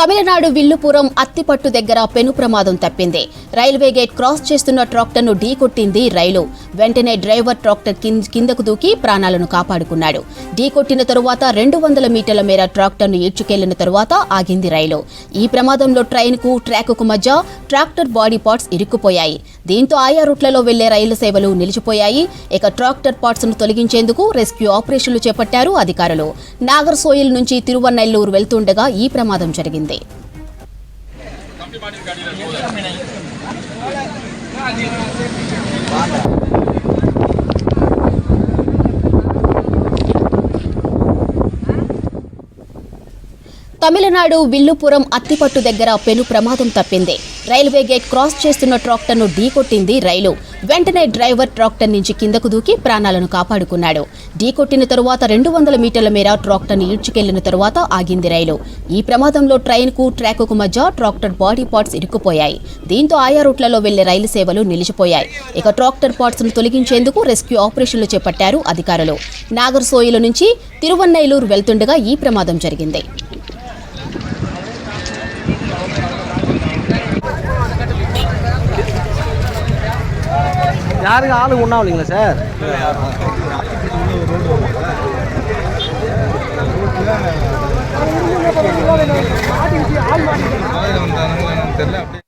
తమిళనాడు విల్లుపురం అత్తిపట్టు దగ్గర పెను ప్రమాదం తప్పింది. రైల్వే గేట్ క్రాస్ చేస్తున్న ట్రాక్టర్ను ఢీకొట్టింది రైలు. వెంటనే డ్రైవర్ ట్రాక్టర్ కిందకు దూకి ప్రాణాలను కాపాడుకున్నాడు. ఢీకొట్టిన తరువాత 200 మీటర్ల మేర ట్రాక్టర్ను ఈడ్చుకెళ్లిన తరువాత ఆగింది రైలు. ఈ ప్రమాదంలో ట్రైన్కు ట్రాకుకు మధ్య ట్రాక్టర్ బాడీ పార్ట్స్ ఇరుక్కుపోయాయి. దీంతో ఆయా రూట్లలో వెళ్లే రైలు సేవలు నిలిచిపోయాయి. ఇక ట్రాక్టర్ పార్ట్స్ ను తొలగించేందుకు రెస్క్యూ ఆపరేషన్లు చేపట్టారు అధికారులు. నాగర్సోయిల్ నుంచి తిరువన్నెల్లూరు వెళ్తుండగా ఈ ప్రమాదం జరిగింది. తమిళనాడు విల్లుపురం అత్తిపట్టు దగ్గర పెను ప్రమాదం తప్పింది. రైల్వే గేట్ క్రాస్ చేస్తున్న ట్రాక్టర్ను ఢీకొట్టింది రైలు. వెంటనే డ్రైవర్ ట్రాక్టర్ నుంచి కిందకు దూకి ప్రాణాలను కాపాడుకున్నాడు. ఢీకొట్టిన తరువాత 200 మీటర్ల మేర ట్రాక్టర్ను ఈడ్చుకెళ్లిన తరువాత ఆగింది రైలు. ఈ ప్రమాదంలో ట్రైన్కు ట్రాకుకు మధ్య ట్రాక్టర్ బాడీ పార్ట్స్ ఇరుక్కుపోయాయి. దీంతో ఆయా రూట్లలో వెళ్లే రైలు సేవలు నిలిచిపోయాయి. ఇక ట్రాక్టర్ పార్ట్స్ ను తొలగించేందుకు రెస్క్యూ ఆపరేషన్లు చేపట్టారు అధికారులు. నాగర్సోయిల్ నుంచి తిరువన్నెల్లూరు వెళ్తుండగా ఈ ప్రమాదం జరిగింది. யாருக்கு ஆளு ஒன்றா இல்லைங்களா சார்? தெரியல.